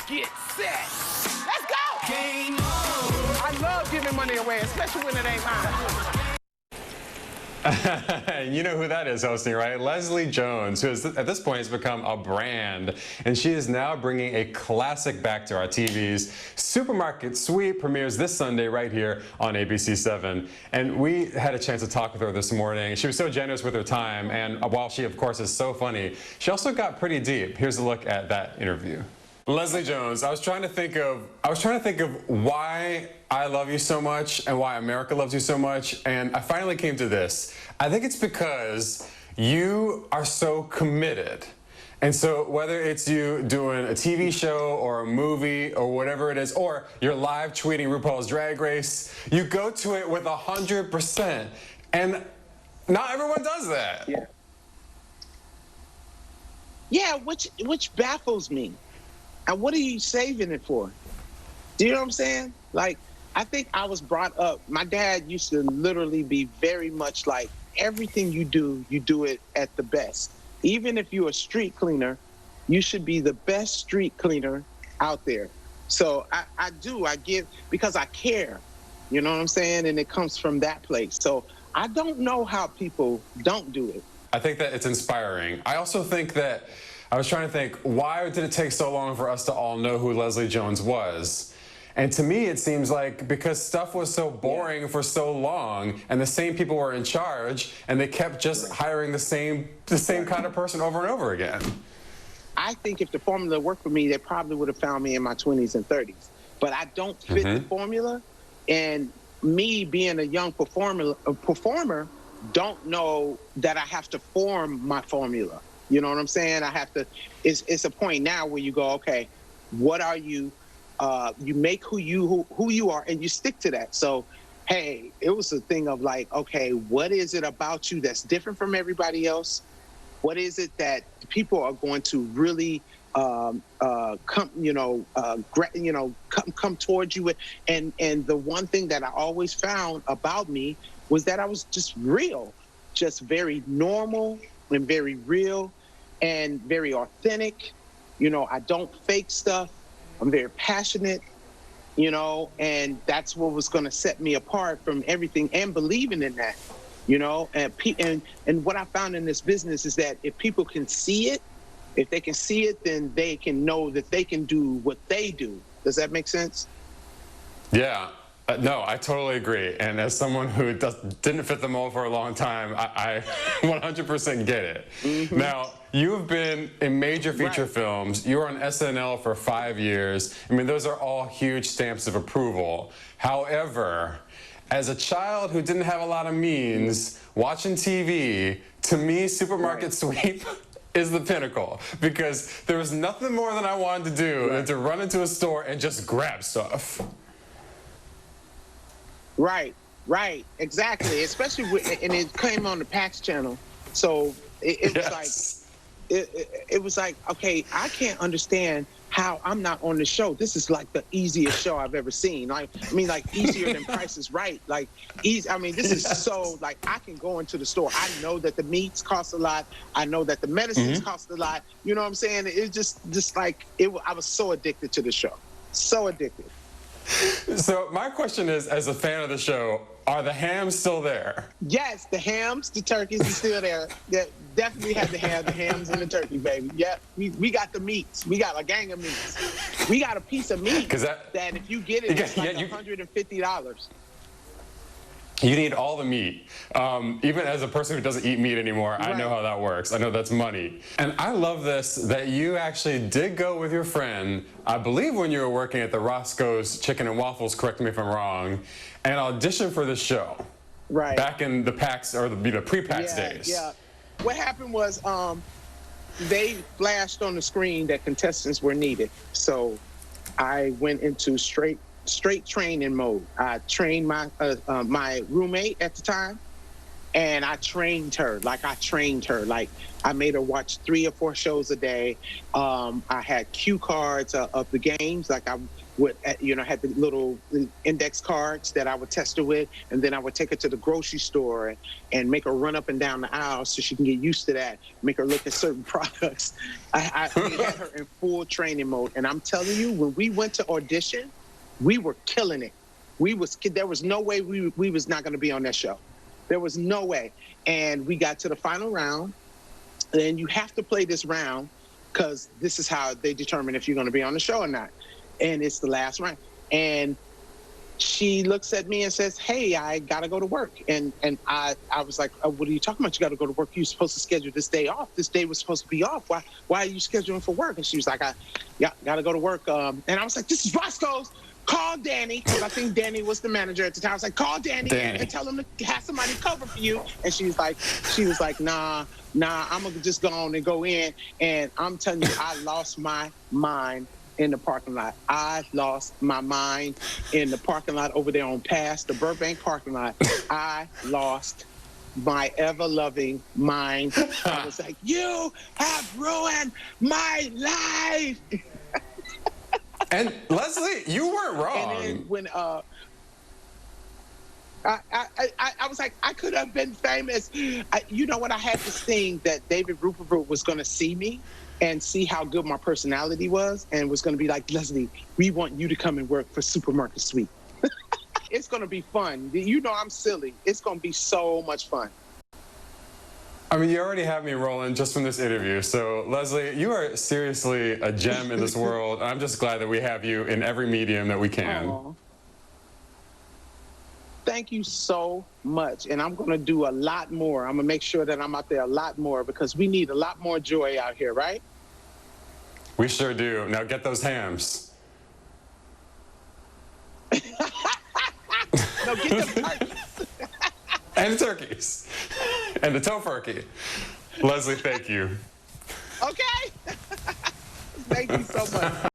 get set. Let's go! Game on! I love giving money away, especially when it ain't mine. You know who that is hosting, right? Leslie Jones, who at this point has become a brand, and she is now bringing a classic back to our TVs. Supermarket Sweep premieres this Sunday right here on ABC7. And we had a chance to talk with her this morning. She was so generous with her time, and while she, of course, is so funny, she also got pretty deep. Here's a look at that interview. Leslie Jones, I was trying to think of why I love you so much and why America loves you so much, and I finally came to this. I think it's because you are so committed. And so whether it's you doing a TV show or a movie or whatever it is, or you're live tweeting RuPaul's Drag Race, you go to it with 100%. And not everyone does that. Yeah. Yeah, which baffles me. And what are you saving it for? Do you know what I'm saying? Like, I think I was brought up, my dad used to literally be very much like, everything you do it at the best. Even if you're a street cleaner, you should be the best street cleaner out there. So I give, because I care, you know what I'm saying? And it comes from that place. So I don't know how people don't do it. I think that it's inspiring. I also think that, I was trying to think, why did it take so long for us to all know who Leslie Jones was? And to me, it seems like because stuff was so boring for so long, and the same people were in charge, and they kept just hiring the same kind of person over and over again. I think if the formula worked for me, they probably would have found me in my 20s and 30s. But I don't fit the formula, and me being a young performer, don't know that I have to form my formula. You know what I'm saying? I have to, it's a point now where you go, okay, what are you? You make who you are, and you stick to that. So, hey, it was a thing of like, okay, what is it about you that's different from everybody else? What is it that people are going to really come towards you with? And the one thing that I always found about me was that I was just real, just very normal and very real and very authentic. You know, I don't fake stuff. I'm very passionate, you know, and that's what was going to set me apart from everything, and believing in that, you know. And what I found in this business is that if people can see it, if they can see it, then they can know that they can do what they do. Does that make sense? Yeah. No, I totally agree. And as someone who didn't fit the mold for a long time, I 100% get it. Now, you've been in major feature films. You were on SNL for 5 years. I mean, those are all huge stamps of approval. However, as a child who didn't have a lot of means, watching TV, to me, Supermarket Sweep is the pinnacle, because there was nothing more than I wanted to do than to run into a store and just grab stuff. Right, exactly. Especially and it came on the PAX channel, so it was like, it was like, okay, I can't understand how I'm not on the show. This is like the easiest show I've ever seen. Like, I mean, like easier than Price is Right. Like, easy. I mean, this is so like I can go into the store. I know that the meats cost a lot. I know that the medicines cost a lot. You know what I'm saying? It's just like it. I was so addicted to the show, so addicted. So my question is, as a fan of the show, are the hams still there? Yes, the hams, the turkeys are still there. Yeah, definitely have to have the hams and the turkey, baby. Yeah, we got the meats. We got a gang of meats. We got a piece of meat that if you get it, it's like $150. You need all the meat. Even as a person who doesn't eat meat anymore, I know how that works. I know that's money. And I love this, that you actually did go with your friend, I believe when you were working at the Roscoe's Chicken and Waffles, correct me if I'm wrong, and audition for the show. Right. Back in the PAX, or the pre-PAX days. Yeah. What happened was they flashed on the screen that contestants were needed. So I went into straight training mode. I trained my my roommate at the time, And I trained her. Like, I made her watch 3 or 4 shows a day. I had cue cards of the games. Like, I would, had the little index cards that I would test her with. And then I would take her to the grocery store and make her run up and down the aisle so she can get used to that, make her look at certain products. We had her in full training mode. And I'm telling you, when we went to audition, we were killing it. There was no way we was not going to be on that show. There was no way. And we got to the final round. And you have to play this round because this is how they determine if you're going to be on the show or not. And it's the last round. And she looks at me and says, hey, I got to go to work. And I was like, oh, what are you talking about? You got to go to work. You're supposed to schedule this day off. This day was supposed to be off. Why are you scheduling for work? And she was like, got to go to work. And I was like, this is Roscoe's. Call Danny, because I think Danny was the manager at the time. I was like, call Danny and tell him to have somebody cover for you. And she was like, nah, I'm going to just go on and go in. And I'm telling you, I lost my mind in the parking lot. I lost my mind in the parking lot over there on past the Burbank parking lot. I lost my ever-loving mind. I was like, you have ruined my life. And Leslie, you weren't wrong. And then when I was like, I could have been famous. You know what? I had this thing that David Rupert was going to see me and see how good my personality was, and was going to be like, Leslie, we want you to come and work for Supermarket Sweep. It's going to be fun. You know I'm silly. It's going to be so much fun. I mean, you already have me rolling just from this interview. So, Leslie, you are seriously a gem in this world. I'm just glad that we have you in every medium that we can. Aww. Thank you so much. And I'm going to do a lot more. I'm going to make sure that I'm out there a lot more because we need a lot more joy out here, right? We sure do. Now get those hams. No, get them turkeys. And the turkeys. And the tofurkey. Leslie, thank you. Okay. Thank you so much.